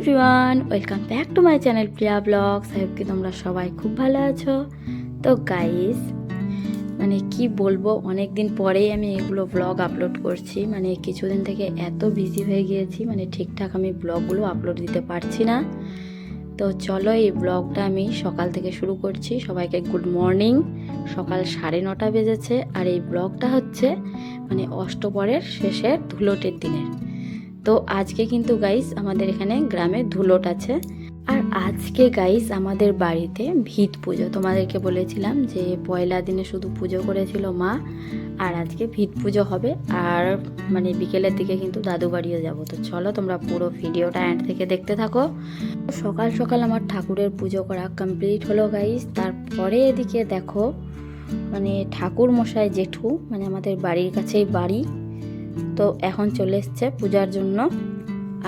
Everyone, welcome back to my channel Priya blogs. I hope কি তোমরা সবাই খুব ভালো আছো। তো গাইস, কি বলবো, অনেক দিন পরেই আমি এগুলো ব্লগ আপলোড করছি। কিছুদিন থেকে এত বিজি হয়ে গিয়েছি, ঠিকঠাক আমি ব্লগগুলো আপলোড দিতে পারছি না। তো চলো এই ব্লগটা আমি সকাল থেকে শুরু করছি। সবাইকে গুড মর্নিং। সকাল 9:30 বেজেছে আর এই ব্লগটা হচ্ছে অষ্টপরের শেষের ধুলোটের দিনের। তো আজকে কিন্তু গাইস আমাদের এখানে গ্রামে ধুলোট আছে। আর আজকে গাইস আমাদের বাড়িতে ভিত পুজো। তোমাদেরকে বলেছিলাম যে পয়লা দিনে শুধু পুজো করেছিল মা, আর আজকে ভিত পুজো হবে। আর বিকেলের দিকে কিন্তু দাদু বাড়িও যাবো। তো চলো তোমরা পুরো ভিডিওটা এন্ড থেকে দেখতে থাকো। সকাল সকাল আমার ঠাকুরের পুজো করা কমপ্লিট হলো গাইস। তারপরে এদিকে দেখো ঠাকুর মশাই জেঠু আমাদের বাড়ির কাছেই বাড়ি, তো এখন চলে এসছে পূজার জন্য।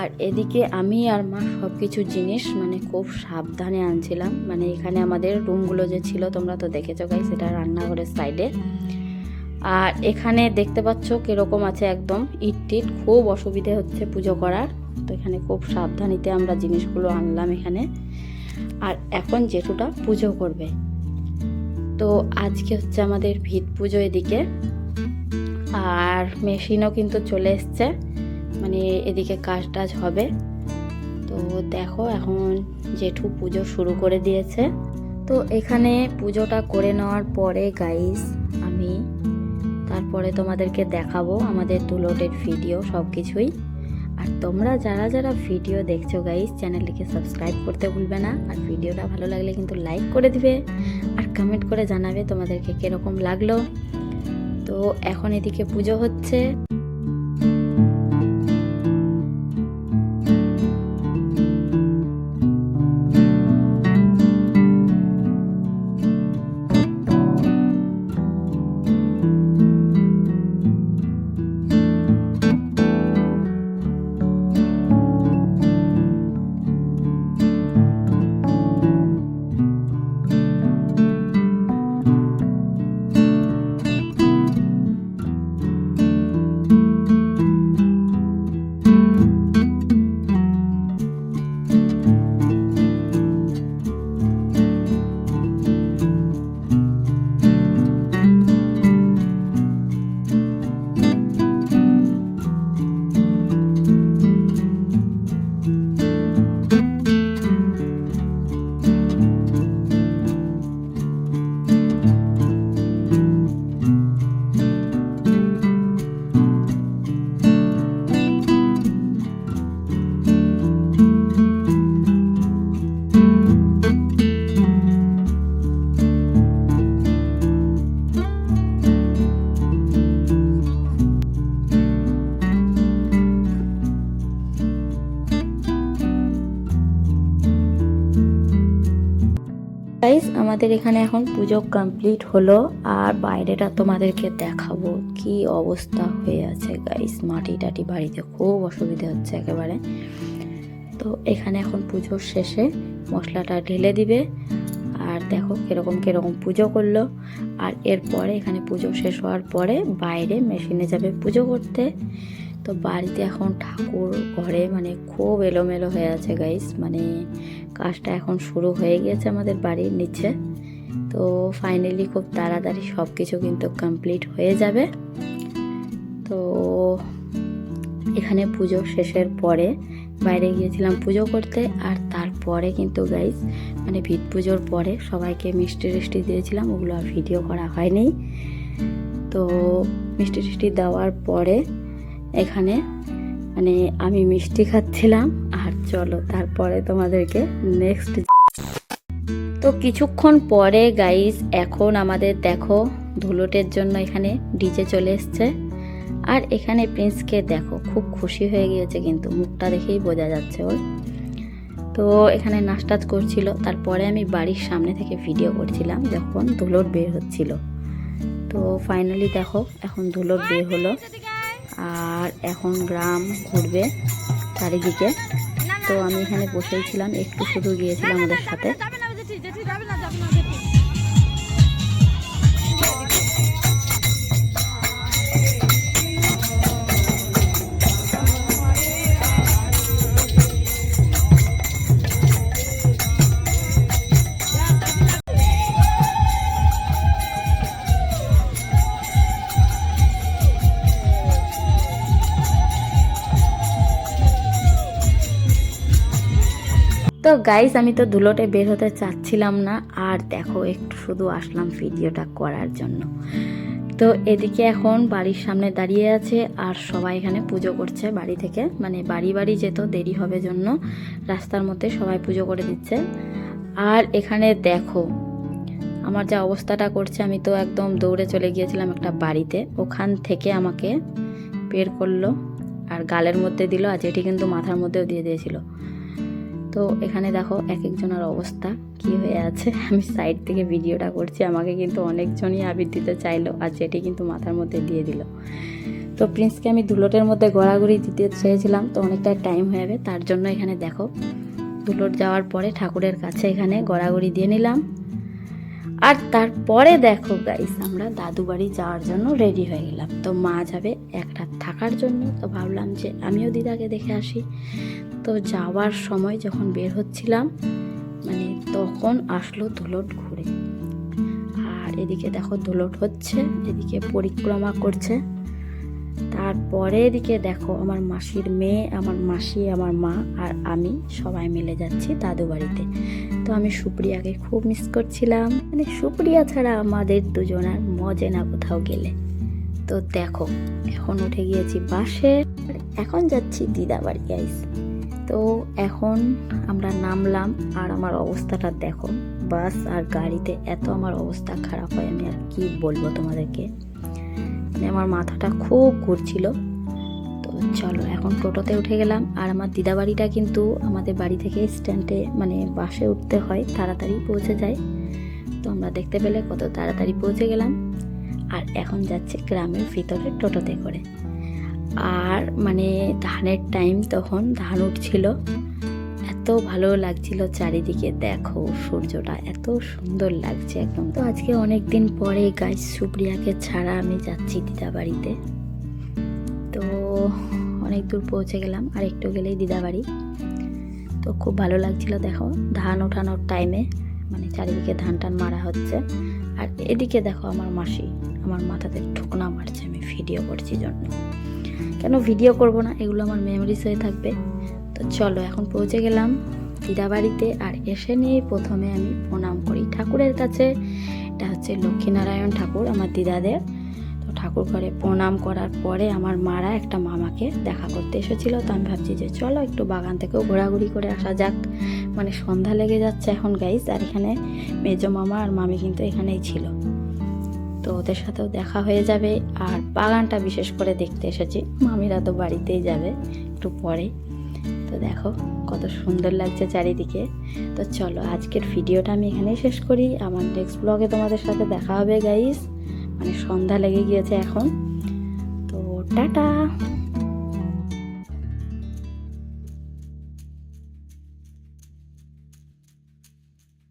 আর এদিকে আমি আর মা সব কিছু জিনিস খুব সাবধানে আনছিলাম। এখানে আমাদের রুমগুলো যে ছিল তোমরা তো দেখেছো গাইস, সেটা রান্নাঘরের সাইডে। আর এখানে দেখতে পাচ্ছ কিরকম আছে, একদম ইট টিট, খুব অসুবিধে হচ্ছে পুজো করার। তো এখানে খুব সাবধানিতে আমরা জিনিসগুলো আনলাম এখানে। আর এখন জেঠুটা পুজো করবে। তো আজকে হচ্ছে আমাদের ভিত পুজো এদিকে। আর মেশিনও কিন্তু চলে এসছে, এদিকে কাজ টাজ হবে। তো দেখো এখন জেঠু পুজো শুরু করে দিয়েছে। তো এখানে পুজোটা করে নেওয়ার পরে গাইস আমি তারপরে তোমাদেরকে দেখাবো আমাদের ধুলোটের ভিডিও সব কিছুই। আর তোমরা যারা যারা ভিডিও দেখছো গাইস, চ্যানেলটিকে সাবস্ক্রাইব করতে ভুলবে না। আর ভিডিওটা ভালো লাগলে কিন্তু লাইক করে দিবে আর কমেন্ট করে জানাবে তোমাদেরকে কিরকম লাগলো। তো এখন এদিকে পুজো হচ্ছে। গাইস আমাদের এখানে এখন পুজো কমপ্লিট হলো। আর বাইরেটা তোমাদেরকে দেখাবো কি অবস্থা হয়ে আছে গাইস। মাটি টাটি বাড়িতে খুব অসুবিধা হচ্ছে একেবারে। তো এখানে এখন পুজোর শেষে মশলাটা ঢেলে দিবে। আর দেখো কিরকম কিরকম পুজো করলো। আর এরপরে এখানে পুজো শেষ হওয়ার পরে বাইরে মেশিনে যাবে পুজো করতে। তো বাড়িতে এখন ঠাকুর ঘরে খুব এলোমেলো হয়ে আছে গাইস। কাজটা এখন শুরু হয়ে গেছে আমাদের বাড়ির নিচে। তো ফাইনালি খুব তাড়াতাড়ি সব কিছু কিন্তু কমপ্লিট হয়ে যাবে। তো এখানে পুজো শেষের পরে বাইরে গিয়েছিলাম পুজো করতে। আর তারপরে কিন্তু গাইস ভিত পুজোর পরে সবাইকে মিষ্টি টিষ্টি দিয়েছিলাম, ওগুলো আর ভিডিও করা হয়নি। তো মিষ্টি টিষ্টি দেওয়ার পরে এখানে আমি মিষ্টি খাচ্ছিলাম। আর চলো তারপরে তোমাদেরকে নেক্সট। তো কিছুক্ষণ পরে গাইস এখন আমাদের দেখো ধুলোটের জন্য এখানে ডিজে চলে এসছে। আর এখানে প্রিন্সকে দেখো খুব খুশি হয়ে গিয়েছে, কিন্তু মুখটা দেখেই বোঝা যাচ্ছে ওর। তো এখানে নাচ টাচ করছিল। তারপরে আমি বাড়ির সামনে থেকে ভিডিও করছিলাম যখন ধুলোট বের হচ্ছিল। তো ফাইনালি দেখো এখন ধুলোট বের হলো। আর এখন গ্রাম ঘুরবে চারিদিকে। তো আমি এখানে বসেই ছিলাম, একটু শুধু গিয়েছিলাম ওদের সাথে। গাইস আমি তো ধুলোটে বের হতে চাচ্ছিলাম না, আর দেখো একটু শুধু আসলাম ভিডিওটা করার জন্য। তো এদিকে এখন বাড়ির সামনে দাঁড়িয়ে আছে আর সবাই এখানে পুজো করছে বাড়ি থেকে, মানে বাড়ি বাড়ি যেত দেরি হবে জন্য রাস্তার মধ্যে সবাই পুজো করে দিচ্ছে। আর এখানে দেখো আমার যা অবস্থাটা করছে, আমি তো একদম দৌড়ে চলে গিয়েছিলাম একটা বাড়িতে, ওখান থেকে আমাকে বের করলো আর গালের মধ্যে দিল, আর যেটি কিন্তু মাথার মধ্যেও দিয়ে দিয়েছিল। তো এখানে দেখো এক একজনের অবস্থা কি হয়ে আছে, আমি সাইড থেকে ভিডিওটা করছি, আমাকে কিন্তু অনেকজনই আবির দিতে চাইলো আর যেটি কিন্তু মাথার মধ্যে দিয়ে দিল। তো প্রিন্সকে আমি ধুলোটের মধ্যে ঘোরাঘুরি দিতে চেয়েছিলাম, তো অনেকটা টাইম হয়ে যাবে, তার জন্য এখানে দেখো ধুলোট যাওয়ার পরে ঠাকুরের কাছে এখানে ঘোরাঘুরি দিয়ে নিলাম। আর তারপরে দেখো গাইস আমরা দাদু বাড়ি যাওয়ার জন্য রেডি হয়ে গেলাম। তো মা যাবে এক রাত থাকার জন্য, তো ভাবলাম যে আমিও দিদাকে দেখে আসি। তো যাওয়ার সময় যখন বের হচ্ছিলাম মানে তখন আসলো ধুলোট ঘুরে, আর এদিকে দেখো ধুলোট হচ্ছে, এদিকে পরিক্রমা করছে। তারপরে এদিকে দেখো আমার মাসির মেয়ে, আমার মাসি, আমার মা আর আমি সবাই মিলে যাচ্ছি দাদু বাড়িতে। তো আমি সুপ্রিয়াকে খুব মিস করছিলাম, মানে সুপ্রিয়া ছাড়া আমাদের দুজনের মজে না কোথাও গেলে। তো দেখো এখন উঠে গিয়েছি বাসে, এখন যাচ্ছি দিদা বাড়ি গাইস। তো এখন আমরা নামলাম আর আমার অবস্থাটা দেখো, বাস আর গাড়িতে এত আমার অবস্থা খারাপ হয় আমি আর কি বলবো তোমাদেরকে, মানে আমার মাথাটা খুব ঘুরছিল। তো চলো এখন টোটোতে উঠে গেলাম, আর আমার দিদা বাড়িটা কিন্তু আমাদের বাড়ি থেকে স্ট্যান্ডে মানে বাসে উঠতে হয়, তাড়াতাড়ি পৌঁছে যায়। তো আমরা দেখতে পেলে কত তাড়াতাড়ি পৌঁছে গেলাম, আর এখন যাচ্ছে গ্রামের ভিতরে টোটোতে করে। আর মানে ধানের টাইম, তখন ধান উঠছিল, এত ভালো লাগছিল চারিদিকে, দেখো সূর্যটা এত সুন্দর লাগছে একদম। তো আজকে অনেক দিন পরে গাইস সুপ্রিয়াকে ছাড়া আমি যাচ্ছি দিদা বাড়িতে। তো অনেক দূর পৌঁছে গেলাম, আর একটু গেলেই দিদা বাড়ি। তো খুব ভালো লাগছিল, দেখো ধান ওঠানোর টাইমে মানে চারিদিকে ধান টান মারা হচ্ছে। আর এদিকে দেখো আমার মাসি আমার মাথাতে ঠোকনা মারছে আমি ভিডিও করছি জন্য। কেন ভিডিও করব না, এগুলো আমার মেমোরিজ হয়ে থাকবে। তো চলো এখন পৌঁছে গেলাম দিদা বাড়িতে, আর এসে নিয়ে প্রথমে আমি প্রণাম করি ঠাকুরের কাছে। এটা হচ্ছে লক্ষ্মীনারায়ণ ঠাকুর আমার দিদাদের। তো ঠাকুর ঘরে প্রণাম করার পরে আমার মারা একটা মামাকে দেখা করতে এসেছিলো, তো আমি ভাবছি যে চলো একটু বাগান থেকেও ঘোরাঘুরি করে আসা যাক, মানে সন্ধ্যা লেগে যাচ্ছে এখন গাইস। আর এখানে মেজো মামা আর মামি কিন্তু এখানেই ছিল, তো ওদের সাথেও দেখা হয়ে যাবে। আর বাগানটা বিশেষ করে দেখতে এসেছি, মামিরা তো বাড়িতেই যাবে একটু পরে। তো দেখো কত সুন্দর লাগছে চারিদিকে। তো চলো আজকের ভিডিওটা আমি এখানেই শেষ করি, আমার নেক্সট ব্লগে তোমাদের সাথে দেখা হবে গাইস, মানে সন্ধ্যা লেগে গিয়েছে এখন। তো টাটা।